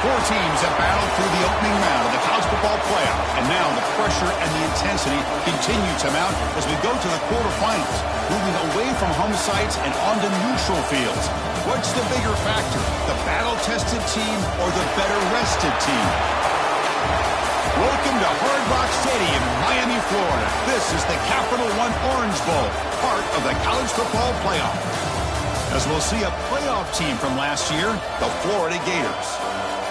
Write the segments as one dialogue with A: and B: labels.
A: Four teams have battled through the opening round of the college football playoff, and now the pressure and the intensity continue to mount as we go to the quarterfinals, moving away from home sites and onto neutral fields. What's the bigger factor, the battle-tested team or the better-rested team? Welcome to Hard Rock Stadium in Miami, Florida. This is the Capital One Orange Bowl, part of the college football playoff. As we'll see a playoff team from last year, the Florida Gators,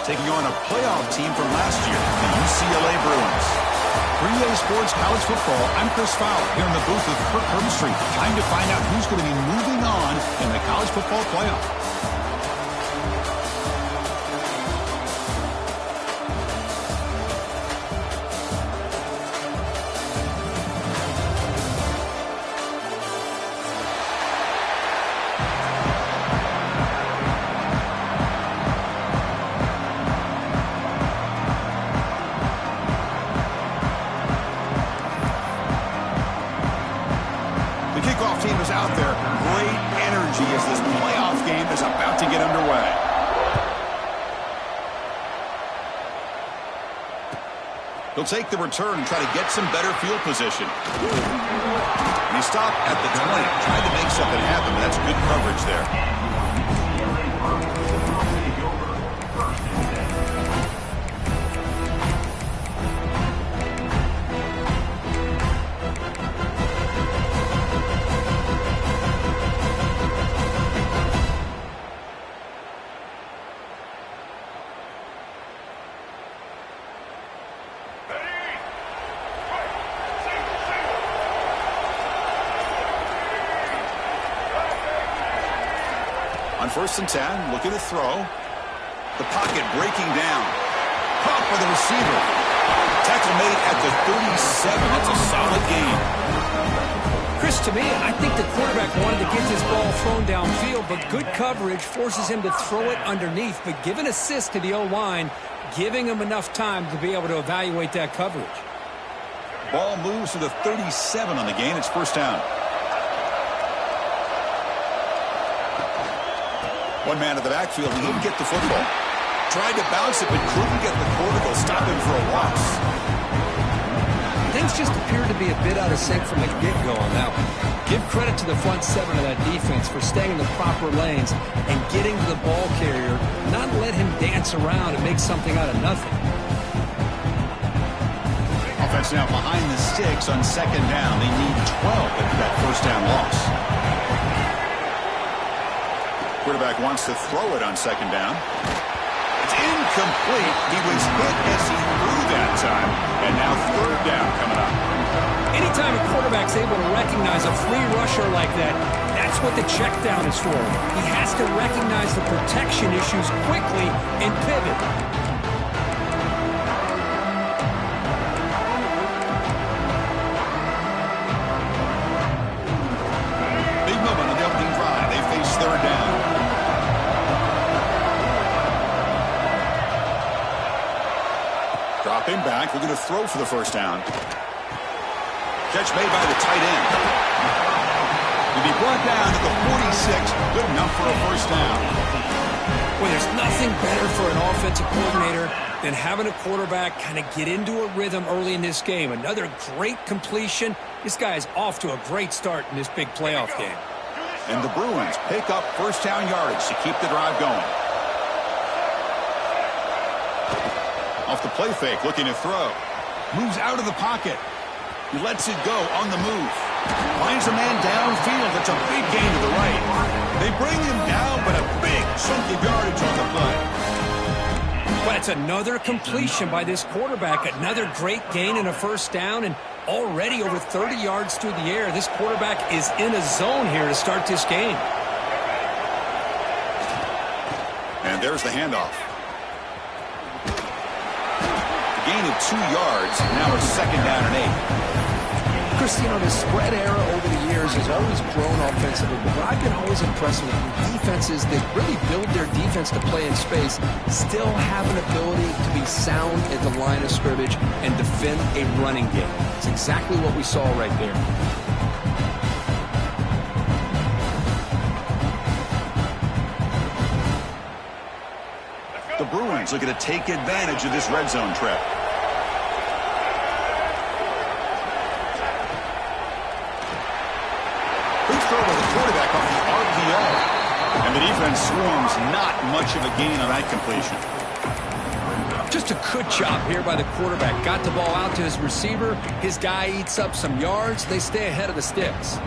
A: taking on a playoff team from last year, the UCLA Bruins. 3A Sports College Football, I'm Chris Fowler, here in the booth with Kirk Herbstreit. Time to find out who's going to be moving on in the college football playoff. Out there, great energy as this playoff game is about to get underway. He'll take the return and try to get some better field position. He stopped at the 20, tried to make something happen, but that's good coverage there. On 1st and 10, looking to throw. The pocket breaking down. Caught for the receiver. Tackle made at the 37. That's a solid gain.
B: Chris, to me, I think the quarterback wanted to get this ball thrown downfield, but good coverage forces him to throw it underneath. But give an assist to the O-line, giving him enough time to be able to evaluate that coverage.
A: Ball moves to the 37 on the gain. It's 1st down. One man at the backfield, he didn't get the football. Tried to bounce it, but couldn't get the quarterback. Stop him for a loss.
B: Things just appeared to be a bit out of sync from the get-go on that one. Give credit to the front seven of that defense for staying in the proper lanes and getting to the ball carrier, not let him dance around and make something out of nothing.
A: Offense now behind the sticks on 2nd down. They need 12 after that 1st down loss. Quarterback wants to throw it on 2nd down. It's incomplete. He was hit as he threw that time. And now 3rd down coming up.
B: Anytime a quarterback's able to recognize a free rusher like that, that's what the check down is for. He has to recognize the protection issues quickly and pivot.
A: Big moment on the opening drive. They face 3rd down. Dropping back, looking to throw for the 1st down. Catch made by the tight end. He'll be brought down to the 46. Good enough for a 1st down.
B: Well, there's nothing better for an offensive coordinator than having a quarterback kind of get into a rhythm early in this game. Another great completion. This guy is off to a great start in this big playoff game.
A: And the Bruins pick up 1st down yardage to keep the drive going. Off the play fake, looking to throw. Moves out of the pocket. He lets it go on the move. Finds a man downfield. That's a big gain to the right. They bring him down, but a big chunk of yardage on the play.
B: But it's another completion by this quarterback. Another great gain and a 1st down, and already over 30 yards through the air. This quarterback is in a zone here to start this game.
A: And there's the handoff. Gain of 2 yards, now it's 2nd down and 8.
B: Chris, you know, the spread era over the years has always grown offensively, but I've been always impressed with defenses that really build their defense to play in space, still have an ability to be sound at the line of scrimmage and defend a running game. It's exactly what we saw right there.
A: The Bruins looking to take advantage of this red zone trip. Big throw to the quarterback off the RPO. And the defense swarms, not much of a gain on that completion.
B: Just a good job here by the quarterback. Got the ball out to his receiver. His guy eats up some yards. They stay ahead of the sticks.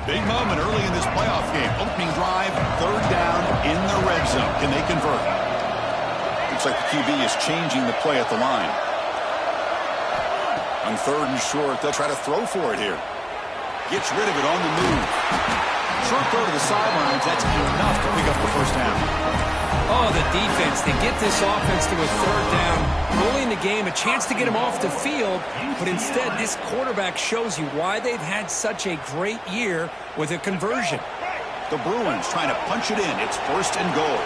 A: Big moment early in this playoff game. Opening drive, third down in the red zone. Can they convert? Looks like the QB is changing the play at the line. On third and short, they'll try to throw for it here. Gets rid of it on the move. Short throw to the sidelines. That's enough to pick up the first down.
B: Oh, the defense. They get this offense to a third down. Early in the game, a chance to get him off the field. But instead, this quarterback shows you why they've had such a great year with a conversion.
A: The Bruins trying to punch it in. It's first and goal.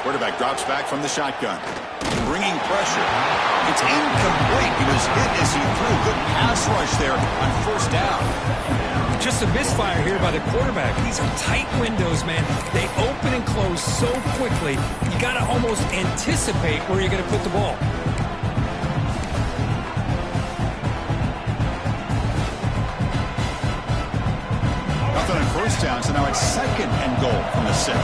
A: Quarterback drops back from the shotgun. Bringing pressure. It's incomplete. He was hit as he threw. Good pass rush there on first down.
B: Just a misfire here by the quarterback. These are tight windows, man. They open and close so quickly. You got to almost anticipate where you're going to put the ball.
A: Nothing on first down, so now it's second and goal from the 6.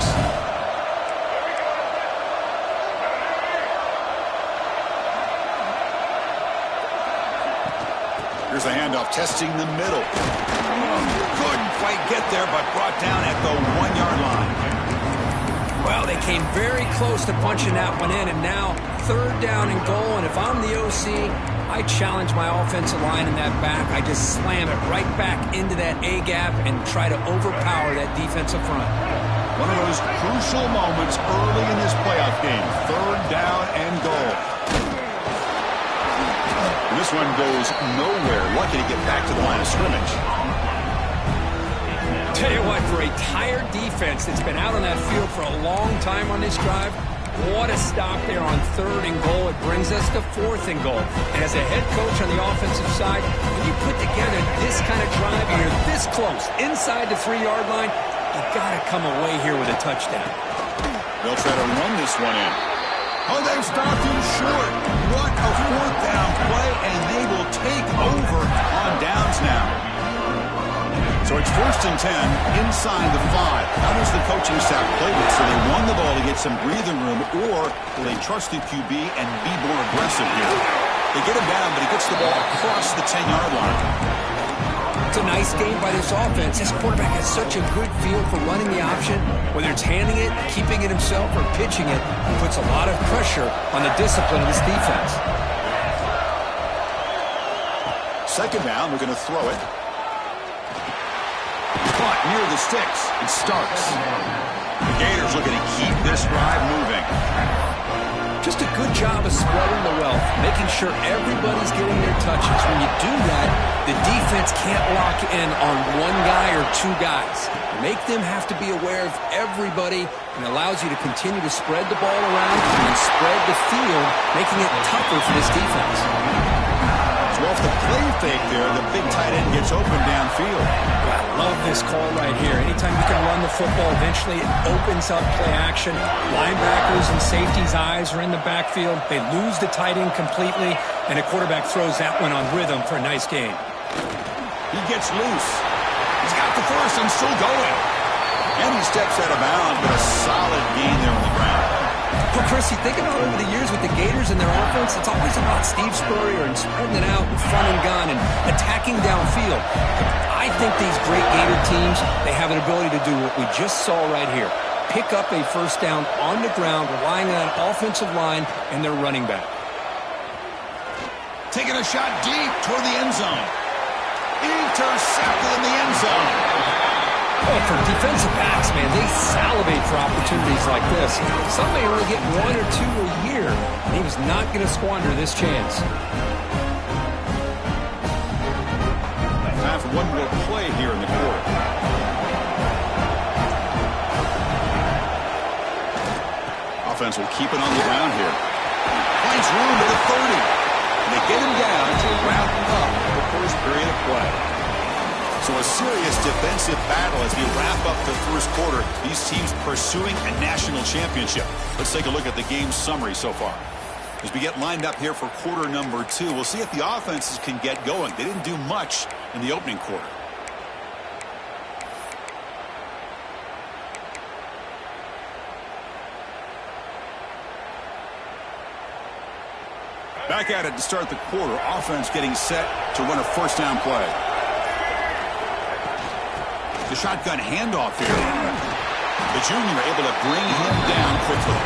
A: Here's a handoff, testing the middle. Couldn't quite get there, but brought down at the 1-yard line.
B: Well, they came very close to punching that one in, and now third down and goal. And if I'm the OC, I challenge my offensive line in that back. I just slam it right back into that A-gap and try to overpower that defensive front.
A: One of those crucial moments early in this playoff game. Third down and goal. This one goes nowhere. Lucky to get back to the line of scrimmage.
B: Tell you what, for a tired defense that's been out on that field for a long time on this drive, what a stop there on third and goal. It brings us to fourth and goal. And as a head coach on the offensive side, when you put together this kind of drive and you're this close inside the 3-yard line, you got to come away here with a touchdown.
A: They'll try to run this one in. Oh, they've stopped him short. What a fourth down play, and they will take over on downs now. So it's first and 10 inside the 5. How does the coaching staff play this? So they run the ball to get some breathing room, or will they trust the QB and be more aggressive here? They get him down, but he gets the ball across the 10-yard line.
B: It's a nice game by this offense. This quarterback has such a good feel for running the option. Whether it's handing it, keeping it himself, or pitching it, he puts a lot of pressure on the discipline of this defense.
A: Second down, we're going to throw it. Caught near the sticks. It starts. The Gators looking to keep this drive moving.
B: Just a good job of spreading the wealth, making sure everybody's getting their touches. When you do that, the defense can't lock in on one guy or two guys. Make them have to be aware of everybody, and allows you to continue to spread the ball around and spread the field, making it tougher for this defense.
A: So off the play fake there, the big tight end gets open downfield.
B: I love this call right here. Anytime you can run the football, eventually it opens up play action. Linebackers and safeties' eyes are in the backfield. They lose the tight end completely, and a quarterback throws that one on rhythm for a nice game.
A: He gets loose. He's got the first and still going. And he steps out of bounds, but a solid gain there on the ground.
B: Well, Chris, you think about over the years with the Gators and their offense, it's always about Steve Spurrier and spreading it out and front and gun and attacking downfield. I think these great Gator teams, they have an ability to do what we just saw right here. Pick up a first down on the ground, relying on an offensive line and their running back.
A: Taking a shot deep toward the end zone. Intercepted in the end zone.
B: Oh, for defensive backs, man, they salivate for opportunities like this. Some may only get 1 or 2 a year, and he was not going to squander this chance.
A: Time for one more play here in the quarter. Offense will keep it on the ground here. Finds room to the 30. And they get him down to wrap up the first period of play. So a serious defensive battle as we wrap up the first quarter. These teams pursuing a national championship. Let's take a look at the game summary so far. As we get lined up here for quarter number 2, we'll see if the offenses can get going. They didn't do much in the opening quarter. Back at it to start the quarter. Offense getting set to run a first down play. The shotgun handoff here. The junior able to bring him down quickly.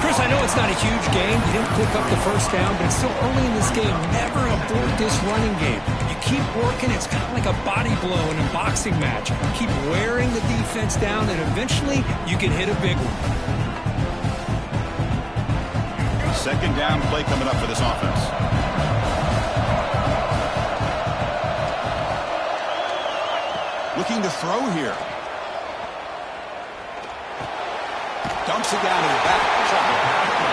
C: Chris, I know it's not a huge game. You didn't pick up the first down, but it's still early in this game. Never abort this running game. You keep working. It's kind of like a body blow in a boxing match. Keep wearing the defense down, and eventually you can hit a big one.
A: Second down play coming up for this offense. Looking to throw here. Dumps it down to the back.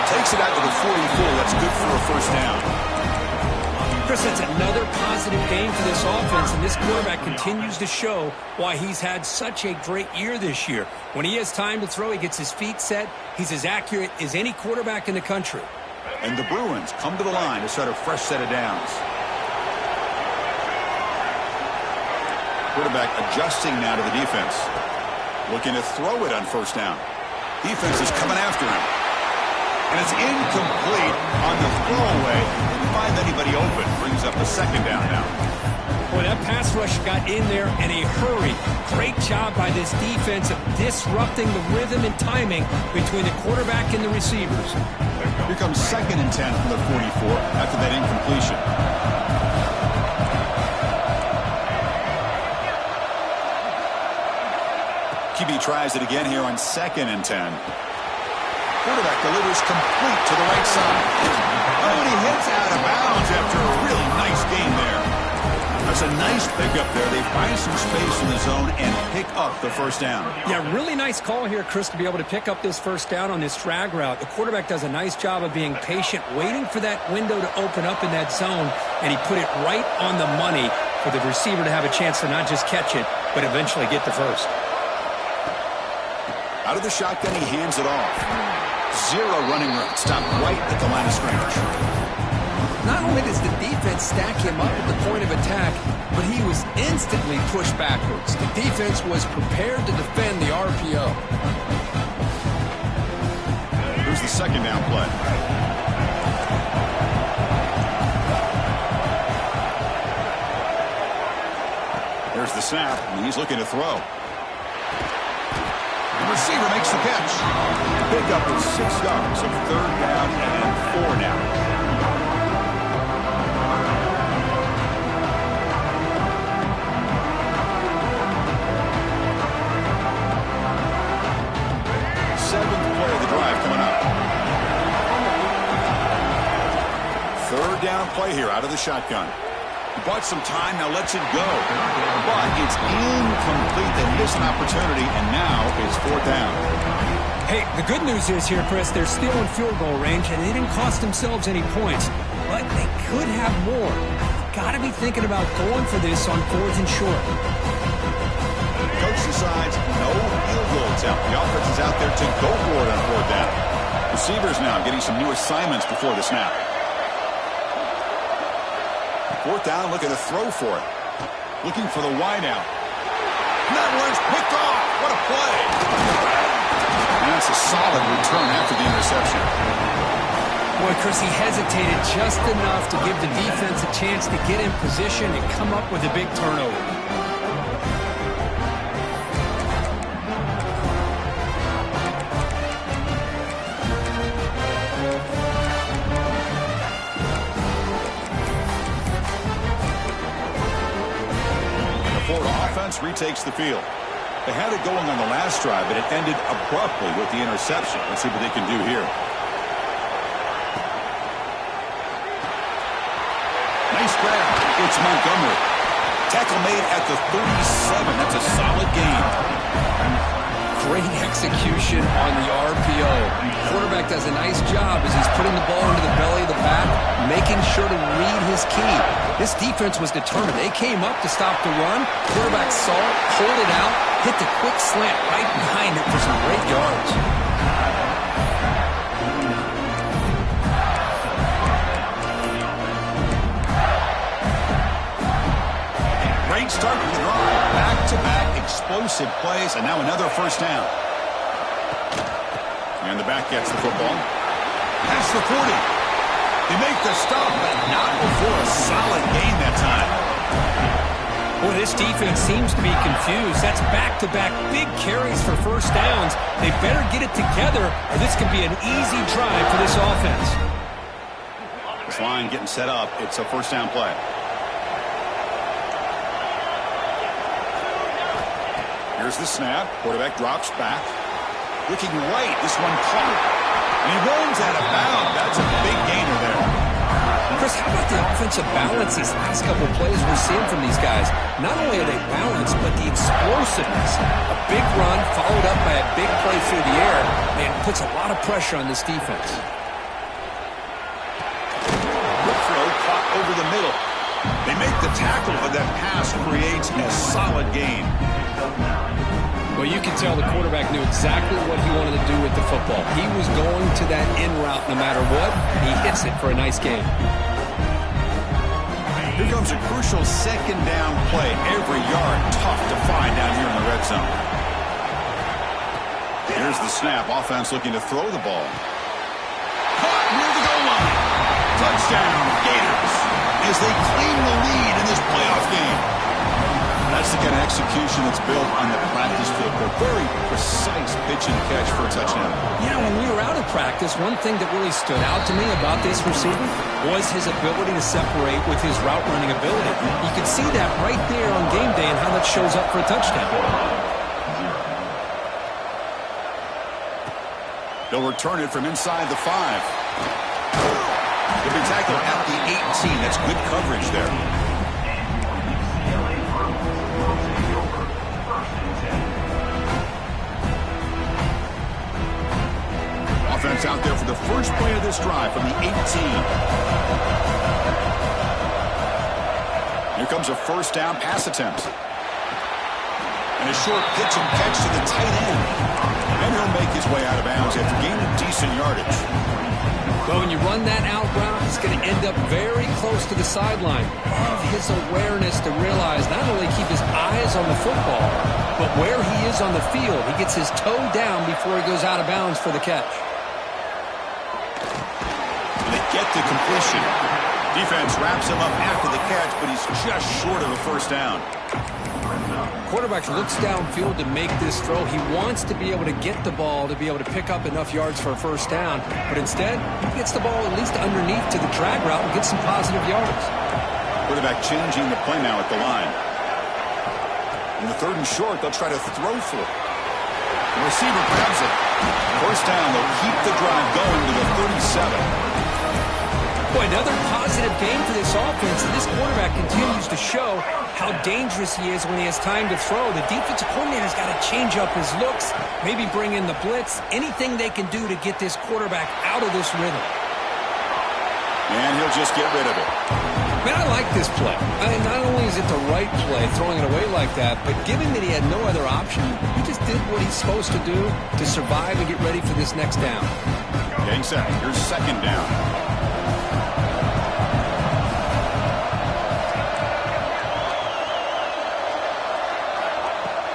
A: Takes it out to the 44. That's good for a first down.
C: Chris, that's another positive game for this offense, and this quarterback continues to show why he's had such a great year this year. When he has time to throw, he gets his feet set. He's as accurate as any quarterback in the country.
A: And the Bruins come to the line to start a fresh set of downs. Quarterback adjusting now to the defense. Looking to throw it on first down. Defense is coming after him. And it's incomplete on the throwaway. Didn't find anybody open. Brings up a second down now.
C: Boy, that pass rush got in there in a hurry. Great job by this defense of disrupting the rhythm and timing between the quarterback and the receivers.
A: Here comes second and 10 from the 44 after that incompletion. QB tries it again here on second and 10. Quarterback delivers complete to the right side. Oh, and he hits out of bounds after a really nice game there. That's a nice pickup there. They find some space in the zone and pick up the first down.
C: Yeah, really nice call here, Chris, to be able to pick up this first down on this drag route. The quarterback does a nice job of being patient, waiting for that window to open up in that zone, and he put it right on the money for the receiver to have a chance to not just catch it, but eventually get the first.
A: Out of the shotgun, he hands it off. Zero running room. Stopped right at the line of scrimmage.
B: Not only does the defense stack him up at the point of attack, but he was instantly pushed backwards. The defense was prepared to defend the RPO.
A: Here's the second down play. There's the snap, and he's looking to throw. The receiver makes the catch. Pick up with 6 yards, so third down and 4 now. Seventh play of the drive coming up. Third down play here out of the shotgun. He bought some time, now lets it go. But it's incomplete. They miss an opportunity, and now it's fourth down.
C: Hey, the good news is here, Chris, they're still in field goal range, and they didn't cost themselves any points. But they could have more. Got to be thinking about going for this on fourth and short.
A: Coach decides no field goal attempt. The offense is out there to go for it on fourth down. Receivers now getting some new assignments before the snap. Fourth down, looking to throw for it. Looking for the wide out. And that one's picked off. What a play. And that's a solid return after the interception.
C: Boy, Chris, he hesitated just enough to give the defense a chance to get in position and come up with a big turnover.
A: Retakes the field. They had it going on the last drive, but it ended abruptly with the interception. Let's see what they can do here. Nice grab. It's Montgomery. Tackle made at the 37. That's a solid gain.
B: Great execution on the RPO. quarterback does a nice job as he's putting the ball into the belly of the back, making sure to read his key. This defense was determined. They came up to stop the run. Quarterback saw it, pulled it out, hit the quick slant right behind it for some great yards.
A: Great start to the drive. Back-to-back explosive plays, and now another first down. And the back gets the football. Past the 40. They make the stop, but not before a solid gain that time.
C: Boy, this defense seems to be confused. That's back-to-back big carries for first downs. They better get it together, or this could be an easy drive for this offense.
A: This line getting set up. It's a first down play. Here's the snap. Quarterback drops back. Looking right. This one caught. And he runs out of bounds. That's a big gainer there.
C: Chris, how about the offensive balance these last couple of plays we're seeing from these guys? Not only are they balanced, but the explosiveness. A big run followed up by a big play through the air. Man, it puts a lot of pressure on this defense.
A: Good throw caught over the middle. They make the tackle, but that pass creates a solid gain.
C: Well, you can tell the quarterback knew exactly what he wanted to do with the football. He was going to that in route no matter what. He hits it for a nice gain.
A: Here comes a crucial second down play. Every yard tough to find down here in the red zone. Here's the snap. Offense looking to throw the ball. Caught near the goal line. Touchdown, Gators, as they claim the lead in this playoff game. That's the kind of execution that's built on the practice field. A very precise pitch and catch for a touchdown.
C: Yeah, when we were out of practice, one thing that really stood out to me about this receiver was his ability to separate with his route running ability. You can see that right there on game day and how that shows up for a touchdown.
A: They'll return it from inside the 5. They'll be tackled at the 18. That's good coverage there. Offense out there for the first play of this drive from the 18. Here comes a first down pass attempt. And a short pitch and catch to the tight end. And he'll make his way out of bounds after gaining decent yardage.
C: Well, when you run that out route, it's going to end up very close to the sideline. Love his awareness to realize not only keep his eyes on the football, but where he is on the field. He gets his toe down before he goes out of bounds for the catch.
A: Get the completion. Defense wraps him up after the catch, but he's just short of a first down.
C: Quarterback looks downfield to make this throw. He wants to be able to get the ball to be able to pick up enough yards for a first down, but instead, he gets the ball at least underneath to the drag route and gets some positive yards.
A: Quarterback changing the play now at the line. In the third and short, they'll try to throw for it. The receiver grabs it. First down, they'll keep the drive going to the 37.
C: Boy, another positive game for this offense. This quarterback continues to show how dangerous he is when he has time to throw. The defensive coordinator's got to change up his looks, maybe bring in the blitz, anything they can do to get this quarterback out of this rhythm.
A: And he'll just get rid of it.
C: Man, I like this play. Not only is it the right play, throwing it away like that, but given that he had no other option, he just did what he's supposed to do to survive and get ready for this next down.
A: Getting set. Here's second down.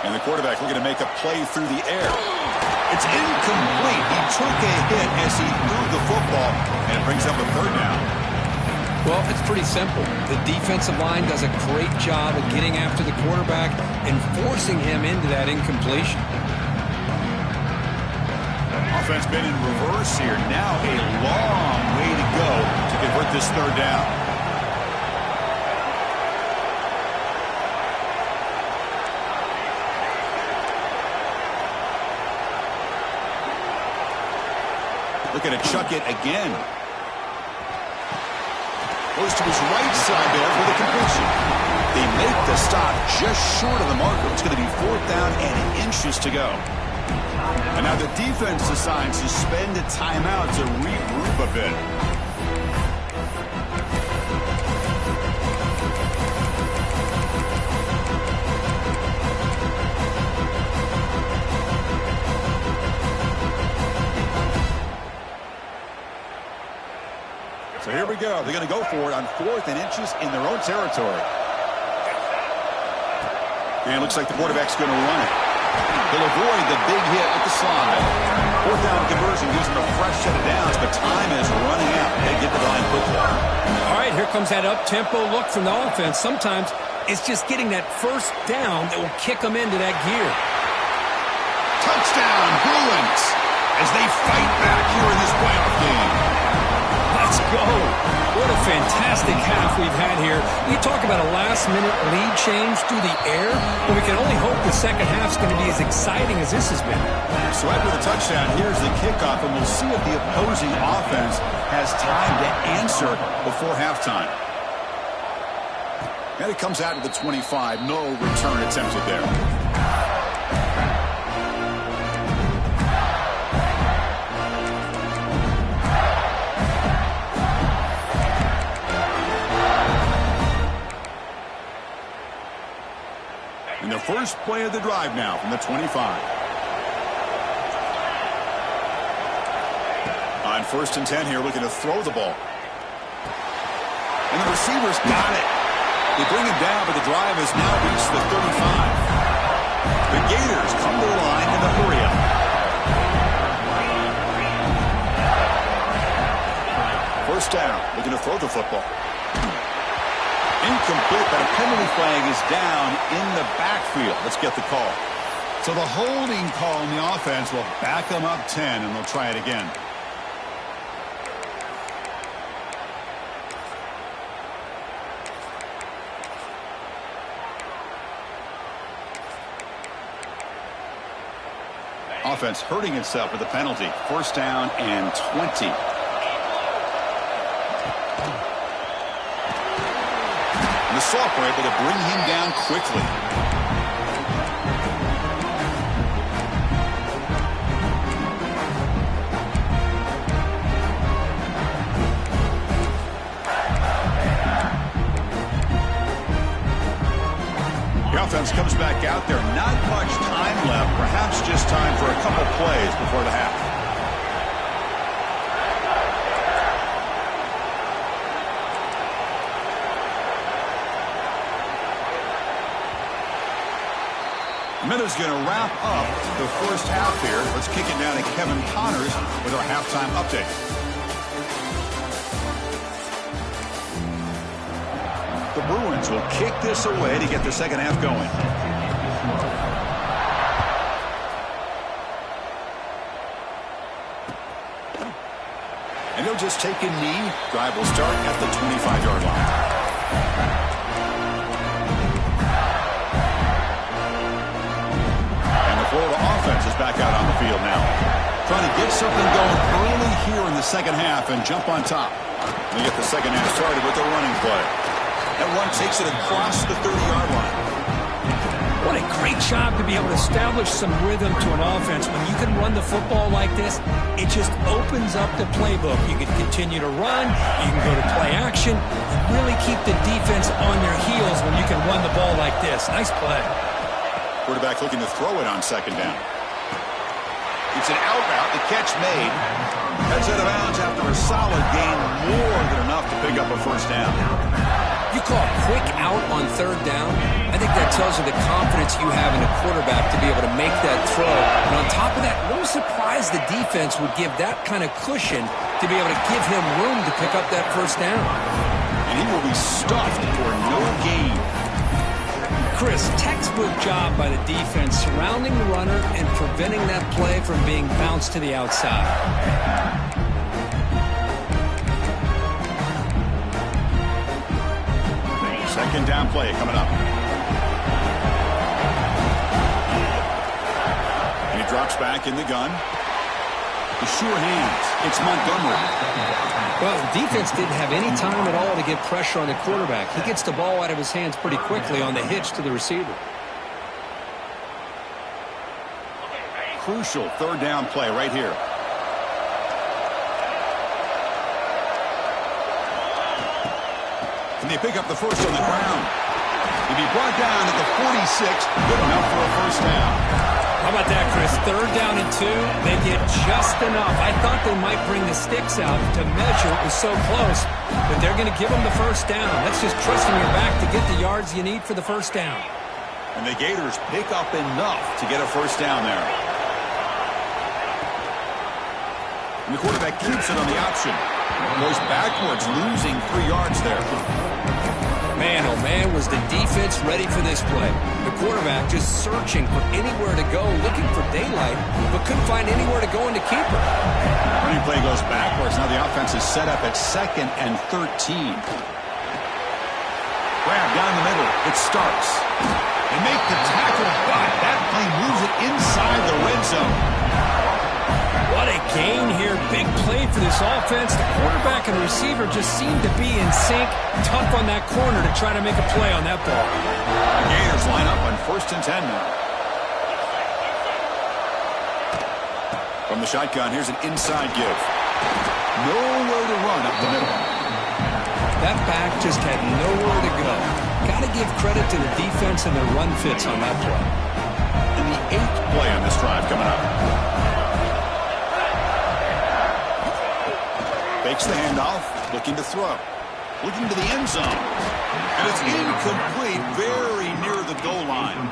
A: And the quarterback looking to make a play through the air. It's incomplete. He took a hit as he threw the football, and it brings up a third down.
C: Well, it's pretty simple. The defensive line does a great job of getting after the quarterback and forcing him into that incompletion.
A: Offense been in reverse here. Now a long way to go to convert this third down. Looking to chuck it again. Goes to his right side there for the completion. They make the stop just short of the marker. It's going to be fourth down and inches to go. And now the defense decides to spend a timeout to regroup a bit. So here we go. They're going to go for it on 4th and inches in their own territory. And it looks like the quarterback's going to run it. He'll avoid the big hit with the slide. 4th down conversion gives them a fresh set of downs, but time is running out. They get the line quickly.
C: All right, here comes that up-tempo look from the offense. Sometimes it's just getting that first down that will kick them into that gear.
A: Touchdown, Bruins, as they fight back here in this playoff game.
C: Let's go. What a fantastic half we've had here. You talk about a last-minute lead change through the air, but we can only hope the second half's going to be as exciting as this has been.
A: So after the touchdown, here's the kickoff, and we'll see if the opposing offense has time to answer before halftime. And it comes out to the 25. No return attempted there. And the first play of the drive now from the 25. On 1st and 10 here, looking to throw the ball. And the receivers got it. They bring him down, but the drive has now reached the 35. The Gators come to the line in the hurry-up. First down, looking to throw the football. Incomplete, but a penalty flag is down in the backfield. Let's get the call. So the holding call on the offense will back them up 10, and they'll try it again. Offense hurting itself with the penalty. First down and 20. The Soft were able to bring him down quickly. The offense comes back out there. Not much time left. Perhaps just time for a couple plays before the half. Miller's going to wrap up the first half here. Let's kick it down to Kevin Connors with our halftime update. The Bruins will kick this away to get the second half going. And he'll just take a knee. Drive will start at the 25-yard line. Florida offense is back out on the field now. Trying to get something going early here in the second half and jump on top. They get the second half started with a running play. That run takes it across the 30-yard line.
C: What a great job to be able to establish some rhythm to an offense. When you can run the football like this, it just opens up the playbook. You can continue to run. You can go to play action. And really keep the defense on their heels when you can run the ball like this. Nice play.
A: Quarterback looking to throw it on second down. It's an out route. The catch made. Heads out of bounds after a solid gain, more than enough to pick up a first down.
B: You call a quick out on third down. I think that tells you the confidence you have in a quarterback to be able to make that throw. And on top of that, I'm surprised the defense would give that kind of cushion to be able to give him room to pick up that first down.
A: And he will be stuffed for no gain.
C: Chris, textbook job by the defense surrounding the runner and preventing that play from being bounced to the outside.
A: Second down play coming up. And he drops back in the gun. The sure hands. It's Montgomery.
C: Well, the defense didn't have any time at all to get pressure on the quarterback. He gets the ball out of his hands pretty quickly on the hitch to the receiver.
A: crucial third down play right here. And they pick up the first on the ground. He'll be brought down at the 46. Good enough for a first down.
C: How about that, Chris? Third down and 2. They get just enough. I thought they might bring the sticks out to measure. It was so close. But they're going to give them the first down. That's just trusting your back to get the yards you need for the first down.
A: And the Gators pick up enough to get a first down there. And the quarterback keeps it on the option. Goes backwards, losing 3 yards there.
C: Man, oh man, was the defense ready for this play. The quarterback just searching for anywhere to go, looking for daylight, but couldn't find anywhere to go in the keeper.
A: Running play goes backwards. Now the offense is set up at 2nd and 13. Grab down the middle. It starts. They make the tackle, but that play moves it inside the red zone.
C: What a gain here. Big play for this offense. The quarterback and the receiver just seem to be in sync. Tough on that corner to try to make a play on that ball.
A: The Gators line up on 1st and 10 now. From the shotgun, here's an inside give. Nowhere to run up the middle.
C: That back just had nowhere to go. Got to give credit to the defense and their run fits on that play.
A: And the 8th play on this drive coming up. Fakes the handoff, looking to throw. Looking to the end zone. And it's incomplete, very near the goal line.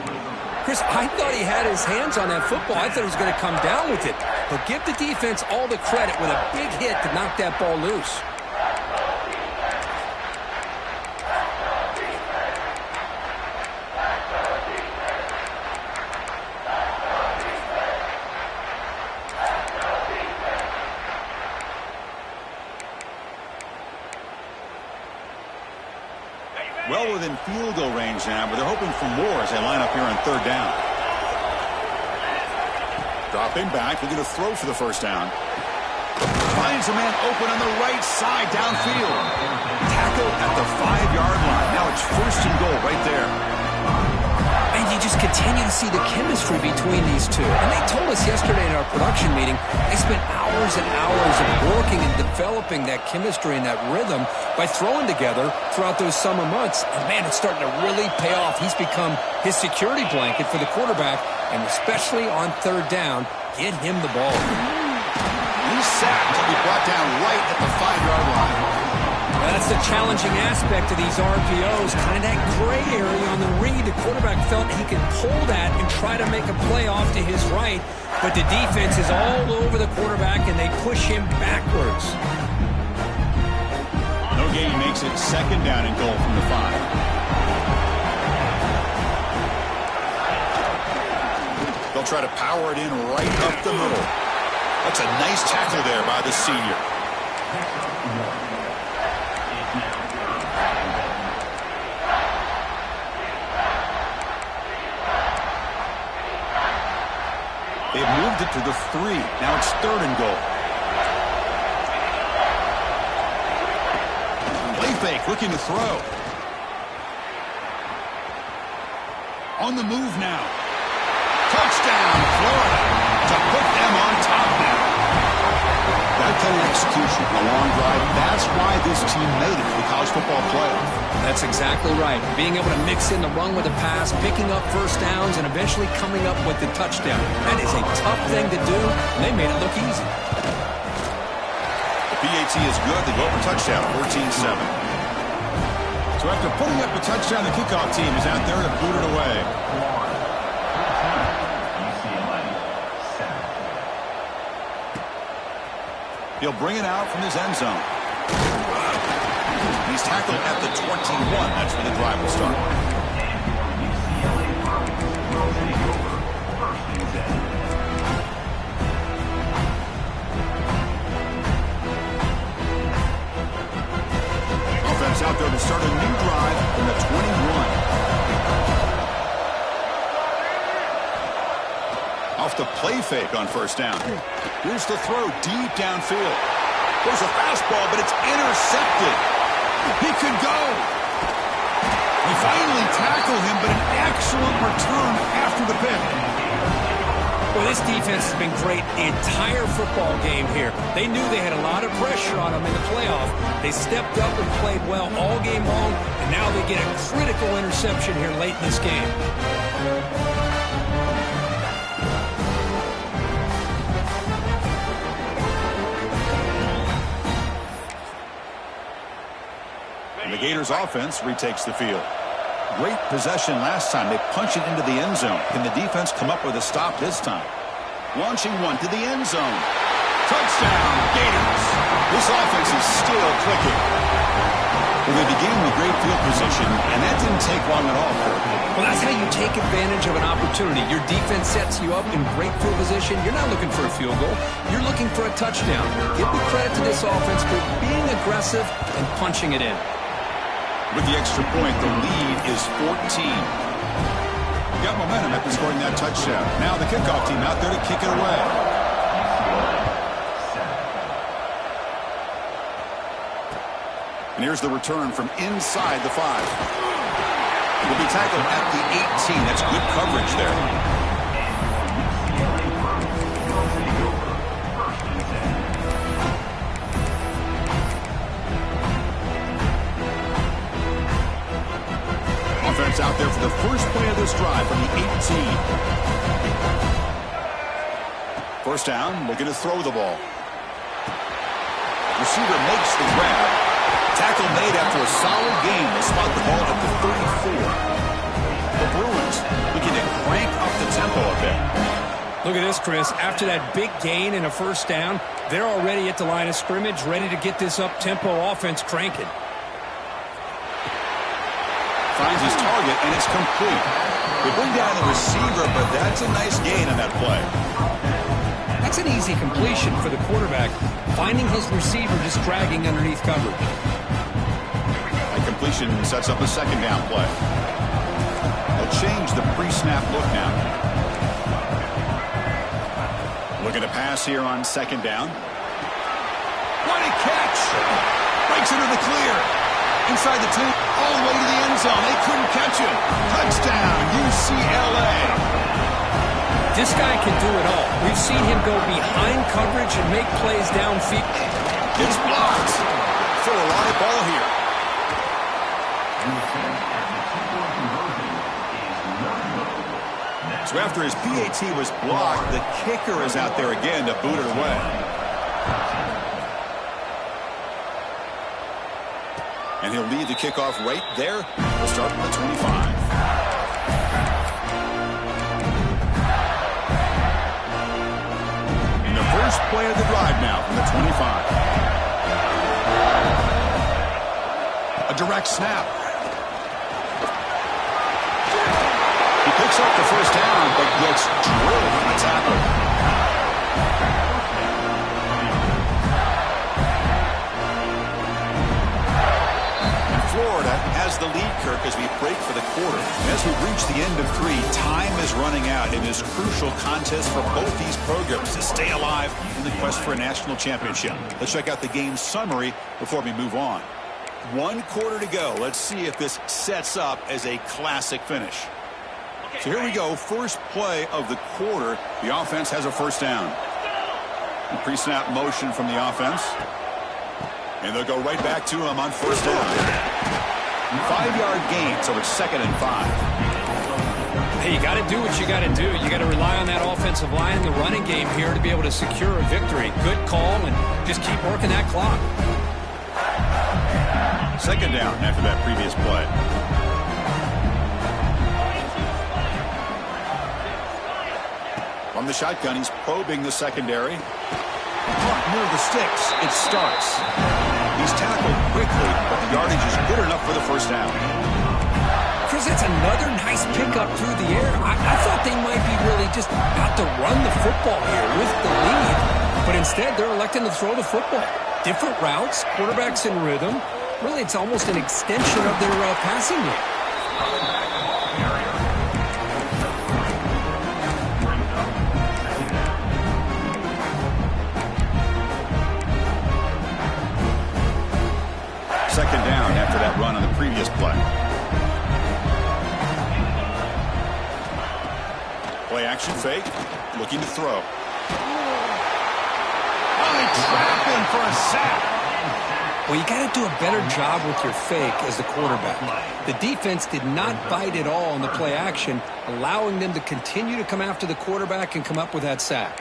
C: Chris, I thought he had his hands on that football. I thought he was going to come down with it. But give the defense all the credit with a big hit to knock that ball loose.
A: Well within field goal range now, but they're hoping for more as they line up here on 3rd down. Dropping back, looking to throw for the first down. Finds a man open on the right side downfield. Tackle at the 5-yard line. Now it's 1st and goal right there.
C: And you just continue to see the chemistry between these two. And they told us yesterday in our production meeting, they spent hours and hours of working and developing that chemistry and that rhythm by throwing together throughout those summer months. And man, it's starting to really pay off. He's become his security blanket for the quarterback, and especially on 3rd down, get him the ball.
A: He's sacked to be brought down right at the 5-yard line.
C: That's the challenging aspect of these RPOs, kind of that gray area on the read. The quarterback felt he could pull that and try to make a play off to his right, but the defense is all over the quarterback, and they push him backwards.
A: No gain makes it 2nd down and goal from the 5. They'll try to power it in right up the middle. That's a nice tackle there by the senior. They've moved it to the 3. Now it's 3rd and goal. Play fake, looking to throw. On the move now. Touchdown, Florida, to put them on top now. That kind of execution, a long drive. That's why this team made it to the college football playoff.
C: That's exactly right. Being able to mix in the run with the pass, picking up first downs, and eventually coming up with the touchdown. That is a tough thing to do, and they made it look easy.
A: The PAT is good. They go for touchdown, 14-7. So after putting up a touchdown, the kickoff team is out there to boot it away. He'll bring it out from his end zone. He's tackled at the 21. That's where the drive will start. Offense out there to start a new drive from the 21. Off the play fake on 1st down. Here's the throw deep downfield. There's a fastball, but it's intercepted. He could go. He finally tackled him, but an excellent return after the pick.
C: Well, this defense has been great the entire football game here. They knew they had a lot of pressure on them in the playoff. They stepped up and played well all game long, and now they get a critical interception here late in this game.
A: And the Gators offense retakes the field. Great possession last time. They punch it into the end zone. Can the defense come up with a stop this time? Launching one to the end zone. Touchdown, Gators. This offense is still clicking. Well, they began with great field position, and that didn't take long at all, Kirk.
B: Well, that's how you take advantage of an opportunity. Your defense sets you up in great field position. You're not looking for a field goal. You're looking for a touchdown. Give the credit to this offense for being aggressive and punching it in.
A: With the extra point, the lead is 14. Got momentum after scoring that touchdown. Now the kickoff team out there to kick it away. And here's the return from inside the 5. Will be tackled at the 18. That's good coverage there. Offense out there for the first play of this drive from the 18. First down, looking to throw the ball. Receiver makes the grab. Tackle made after a solid gain. They spot the ball at the 34. The Bruins looking to crank up the tempo a bit.
C: Look at this, Chris. After that big gain and a first down, they're already at the line of scrimmage, ready to get this up-tempo offense cranking.
A: Finds his target, and it's complete. They bring down the receiver, but that's a nice gain on that play.
C: That's an easy completion for the quarterback, finding his receiver just dragging underneath coverage.
A: That completion sets up a second down play. They'll change the pre-snap look now. Looking to pass here on second down. What a catch! Breaks into the clear. Inside the 2, all the way to the end zone. They couldn't catch him. Touchdown, UCLA.
C: This guy can do it all. We've seen him go behind coverage and make plays downfield.
A: It's blocked. For a live ball here. So after his PAT was blocked, the kicker is out there again to boot it away. And he'll lead the kickoff right there. We'll start from the 25. And the first play of the drive now from the 25. A direct snap. He picks up the first down, but gets drilled on the tackle. Florida has the lead, Kirk, as we break for the quarter. As we reach the end of 3, time is running out in this crucial contest for both these programs to stay alive in the quest for a national championship. Let's check out the game summary before we move on. 1 quarter to go. Let's see if this sets up as a classic finish. So here we go. First play of the quarter. The offense has a first down. Pre-snap motion from the offense. And they'll go right back to him on first down. 5-yard gain, so it's 2nd and 5.
C: Hey, you got to do what you got to do. You got to rely on that offensive line, the running game here to be able to secure a victory. Good call, and just keep working that clock.
A: 2nd down after that previous play. From the shotgun, he's probing the secondary. Near the sticks, it starts. He's tackled quickly, but the yardage is good enough for the first down.
C: Chris, that's another nice pickup through the air. I thought they might be really just about to run the football here with the lead, but instead they're electing to throw the football. Different routes, quarterbacks in rhythm. Really, it's almost an extension of their passing game.
A: Second down after that run on the previous play. Play action fake. Looking to throw. Oh, they trap him for a sack.
C: Well, you got to do a better job with your fake as the quarterback. The defense did not bite at all in the play action, allowing them to continue to come after the quarterback and come up with that sack.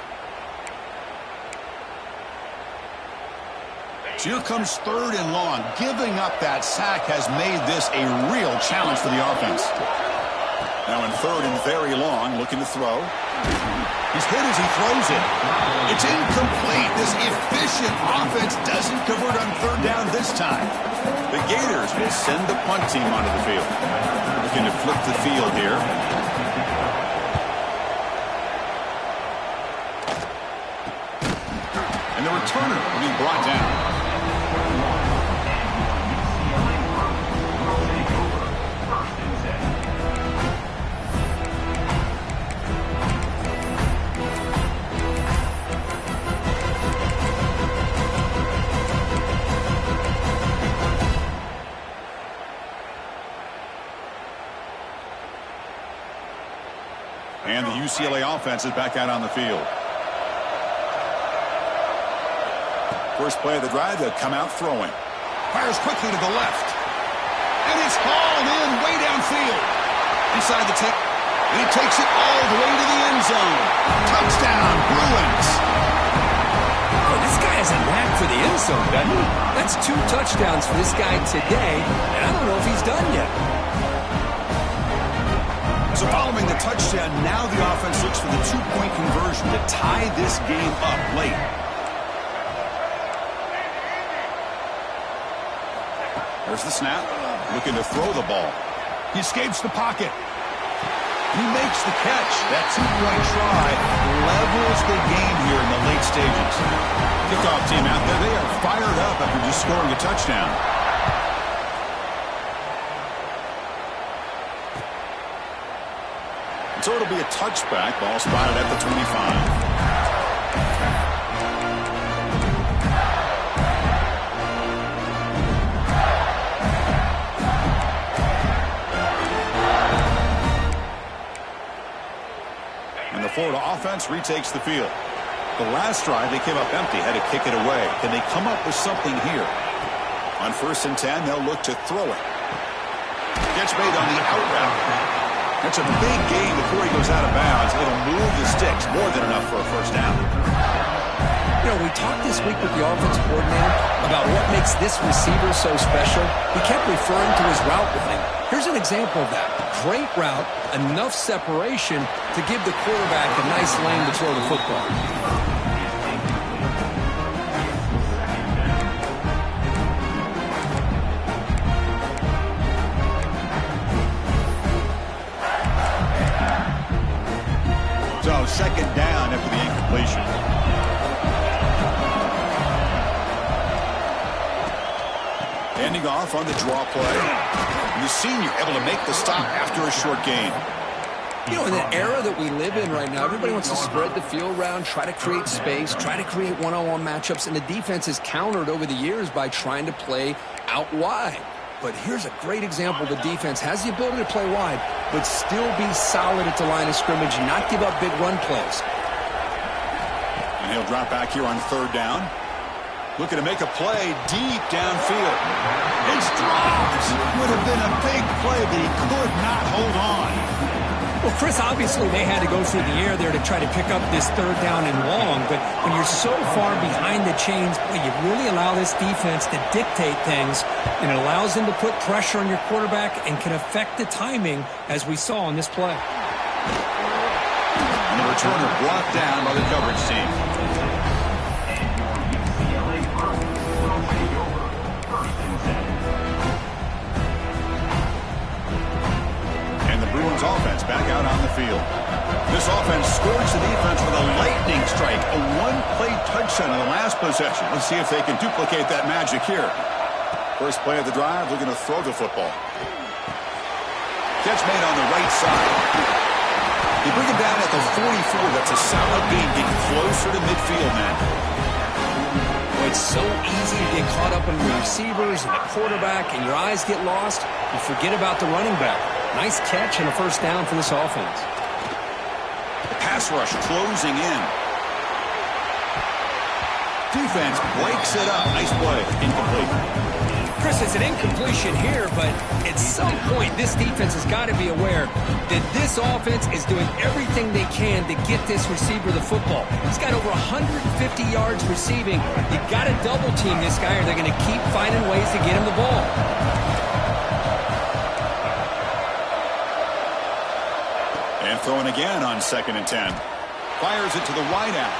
A: So here comes 3rd and long. Giving up that sack has made this a real challenge for the offense. Now in 3rd and very long, looking to throw. He's hit as he throws it. It's incomplete. This efficient offense doesn't convert on 3rd down this time. The Gators will send the punt team onto the field. Looking to flip the field here. And the returner will be brought down. And the UCLA offense is back out on the field. First play of the drive, they'll come out throwing. Fires quickly to the left. And it's hauled in way downfield. Inside the 10. And he takes it all the way to the end zone. Touchdown, Bruins.
C: Oh, this guy has a knack for the end zone, doesn't he? That's 2 touchdowns for this guy today, and I don't know if he's done yet.
A: So following the touchdown, now the offense looks for the 2-point conversion to tie this game up late. There's the snap. Looking to throw the ball. He escapes the pocket. He makes the catch. That 2-point try levels the game here in the late stages. Kickoff team out there, they are fired up after just scoring a touchdown. So it'll be a touchback. Ball spotted at the 25. And the Florida offense retakes the field. The last drive, they came up empty, had to kick it away. Can they come up with something here? On 1st and 10, they'll look to throw it. Gets made on the out route. That's a big gain before he goes out of bounds. It'll move the sticks more than enough for a first down.
C: You know, we talked this week with the offensive coordinator about what makes this receiver so special. He kept referring to his route running. Here's an example of that. Great route, enough separation to give the quarterback a nice lane to throw the football.
A: So 2nd down after the incompletion. Ending off on the draw play. And the senior able to make the stop after a short gain.
B: You know, in the era that we live in right now, everybody wants to spread the field around, try to create space, try to create one-on-one matchups, and the defense has countered over the years by trying to play out wide. But here's a great example. The defense has the ability to play wide, but still be solid at the line of scrimmage, not give up big run plays.
A: And he'll drop back here on 3rd down. Looking to make a play deep downfield. It's dropped. Would have been a big play, but he could not hold on.
C: Well, Chris, obviously they had to go through the air there to try to pick up this 3rd down and long, but when you're so far behind the chains, boy, you really allow this defense to dictate things, and it allows them to put pressure on your quarterback and can affect the timing, as we saw on this play.
A: And the returner brought down by the coverage team. Bruins offense back out on the field. This offense scores the defense with a lightning strike, a 1-play touchdown in the last possession. Let's see if they can duplicate that magic here. First play of the drive, looking to throw the football. Catch made on the right side. They bring him down at the 44. That's a solid gain, getting closer to midfield now.
B: Well, it's so easy to get caught up in the receivers and the quarterback, and your eyes get lost. You forget about the running back. Nice catch and a first down for this offense.
A: pass rush closing in. Defense breaks it up. Nice play. Incomplete.
C: Chris, it's an incompletion here, but at some point, this defense has got to be aware that this offense is doing everything they can to get this receiver the football. He's got over 150 yards receiving. You got to double team this guy, or they're going to keep finding ways to get him the ball.
A: And throwing again on 2nd and 10. Fires it to the wide out.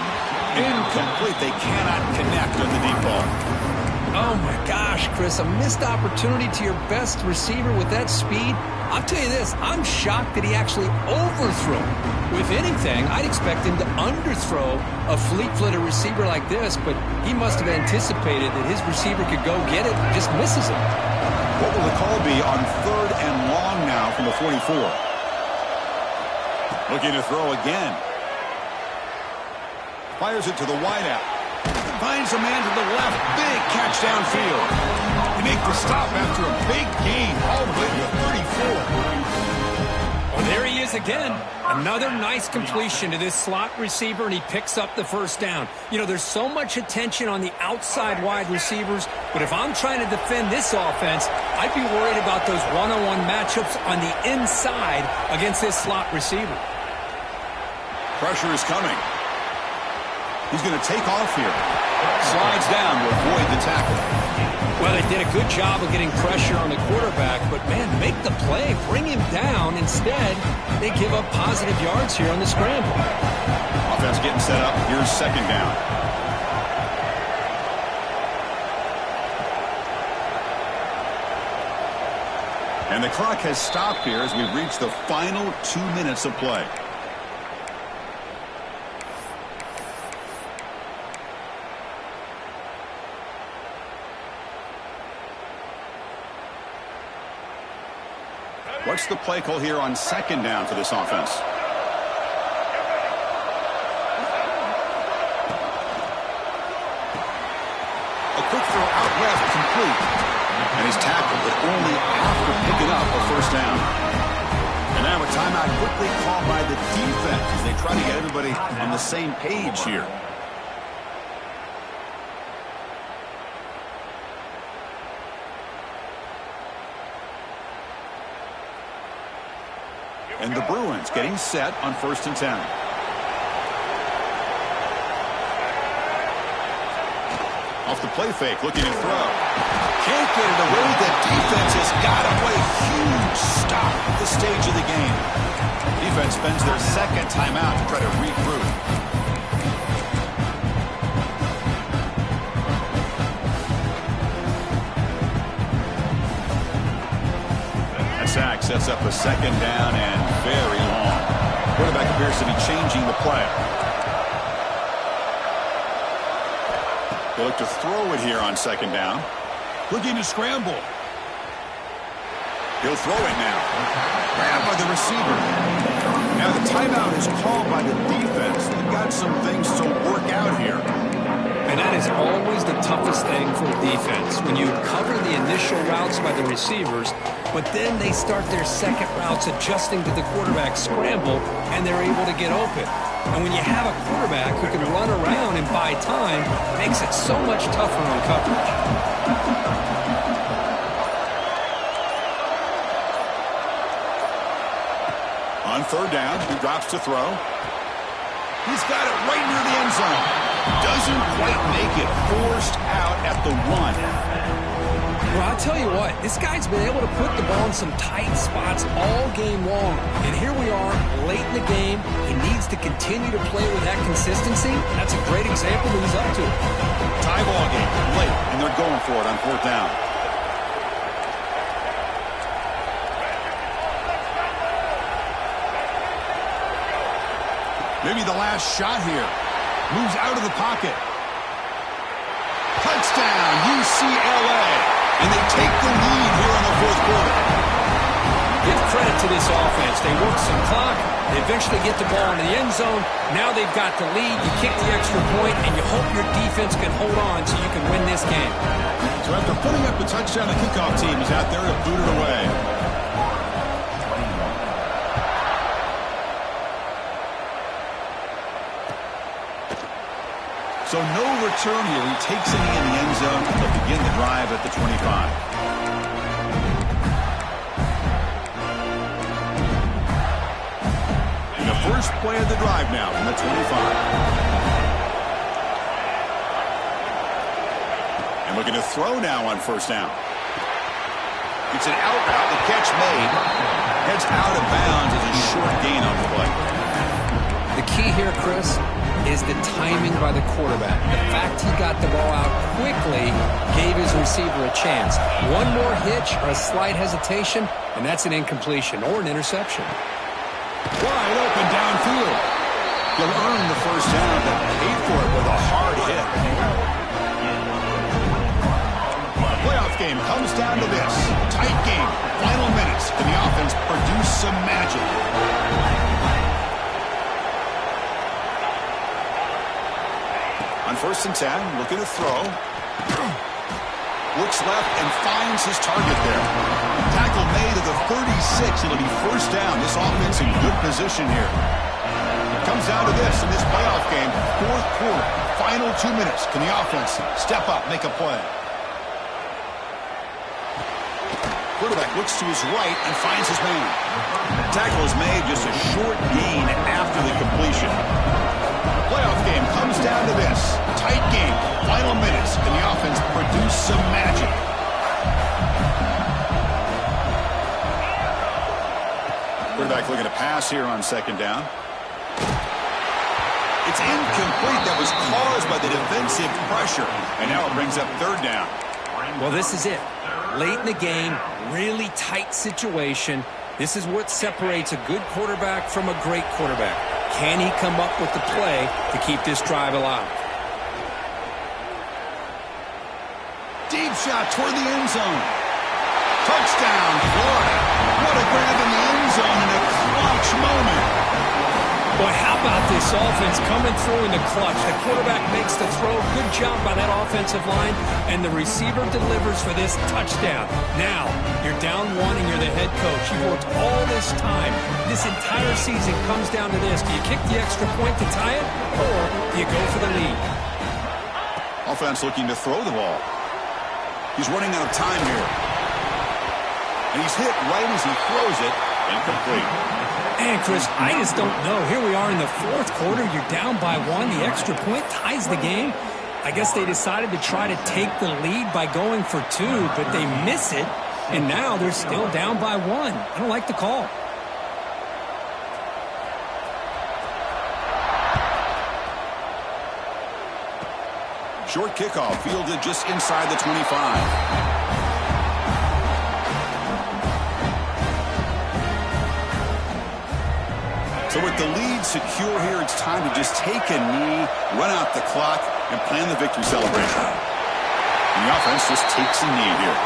A: Incomplete. They cannot connect on the deep ball.
B: Oh, my gosh, Chris, a missed opportunity to your best receiver with that speed. I'll tell you this, I'm shocked that he actually overthrew. With anything, I'd expect him to underthrow a fleet-footed receiver like this, but he must have anticipated that his receiver could go get it and just misses it.
A: What will the call be on 3rd and long now from the 44? Looking to throw again. Fires it to the wideout. Finds a man to the left. Big catch downfield. They make the stop after a big gain all the way to the 34.
C: Well, there he is again. Another nice completion to this slot receiver, and he picks up the first down. You know, there's so much attention on the outside wide receivers, but if I'm trying to defend this offense, I'd be worried about those one-on-one matchups on the inside against this slot receiver.
A: Pressure is coming. He's going to take off here. Slides down to avoid the tackle.
C: Well, they did a good job of getting pressure on the quarterback, but, man, make the play. Bring him down. Instead, they give up positive yards here on the scramble.
A: Offense getting set up. Here's 2nd down. And the clock has stopped here as we reach the final 2 minutes of play. What's the play call here on 2nd down for this offense? A quick throw out left, complete. And he's tackled, but only after picking up a 1st down. And now a timeout quickly called by the defense as they try to get everybody on the same page here. And the Bruins getting set on 1st and 10. Off the play fake, looking to throw. Can't get it away. The defense has got away. Huge stop at this stage of the game. Defense spends their 2nd timeout to try to regroup. Sack sets up a 2nd down and very long. Quarterback appears to be changing the play. They look to throw it here on 2nd down. Looking to scramble. He'll throw it now. Grabbed by the receiver. Now the timeout is called by the defense. They've got some things to work out here.
C: And that is always the toughest thing for a defense, when you cover the initial routes by the receivers, but then they start their second routes adjusting to the quarterback's scramble, and they're able to get open. And when you have a quarterback who can run around and buy time, it makes it so much tougher on coverage.
A: On 3rd down, he drops to throw. He's got it right near the end zone. Doesn't quite make it. Forced out at the 1.
C: Well, I'll tell you what, this guy's been able to put the ball in some tight spots all game long. And here we are, late in the game. He needs to continue to play with that consistency. That's a great example that he's up to.
A: Tie ball game, late, and they're going for it on 4th down. Maybe the last shot here. Moves out of the pocket. Touchdown, UCLA. And they take the lead here in the 4th quarter.
C: Give credit to this offense. They work some clock. They eventually get the ball into the end zone. Now they've got the lead. You kick the extra point, and you hope your defense can hold on so you can win this game.
A: So after putting up the touchdown, the kickoff team is out there to boot it away. So no return here. He takes a knee in the end zone. They'll begin the drive at the 25. And the first play of the drive now from the 25. And looking to throw now on first down. It's an out route. The catch made. Heads out of bounds as a short gain on the play.
B: The key here, Chris, is the timing by the quarterback. The fact he got the ball out quickly gave his receiver a chance. One more hitch or a slight hesitation, and that's an incompletion or an interception.
A: Wide open downfield. He'll earn the first down, but paid for it with a hard hit. Playoff game comes down to this. Tight game. Final minutes. Can the offense produce some magic? On 1st and 10, looking to throw. Looks left and finds his target there. Tackle made at the 36. It'll be first down. This offense in good position here. Comes down to this in this playoff game. 4th quarter. Final 2 minutes. Can the offense step up, make a play? Quarterback looks to his right and finds his man. Tackle is made, just a short gain after the completion. Playoff game comes down to this. Tight game. Final minutes. Can the offense produce some magic? Quarterback looking to pass here on 2nd down. It's incomplete. That was caused by the defensive pressure. And now it brings up 3rd down.
B: Well, this is it. Late in the game, really tight situation. This is what separates a good quarterback from a great quarterback. Can he come up with the play to keep this drive alive?
A: Deep shot toward the end zone. Touchdown, Florida. What a grab in the end zone in a clutch moment.
C: Boy, how about this offense coming through in the clutch? The quarterback makes the throw. Good job by that offensive line. And the receiver delivers for this touchdown. Now, you're down 1 and you're the head coach. You've worked all this time. This entire season comes down to this. Do you kick the extra point to tie it? Or do you go for the lead?
A: Offense looking to throw the ball. He's running out of time here. And he's hit right as he throws it. Incomplete.
C: And, Chris, I just don't know. Here we are in the 4th quarter. You're down by 1. The extra point ties the game. I guess they decided to try to take the lead by going for 2, but they miss it. And now they're still down by 1. I don't like the call.
A: Short kickoff fielded just inside the 25. So with the lead secure here, it's time to just take a knee, run out the clock, and plan the victory celebration. And the offense just takes a knee here.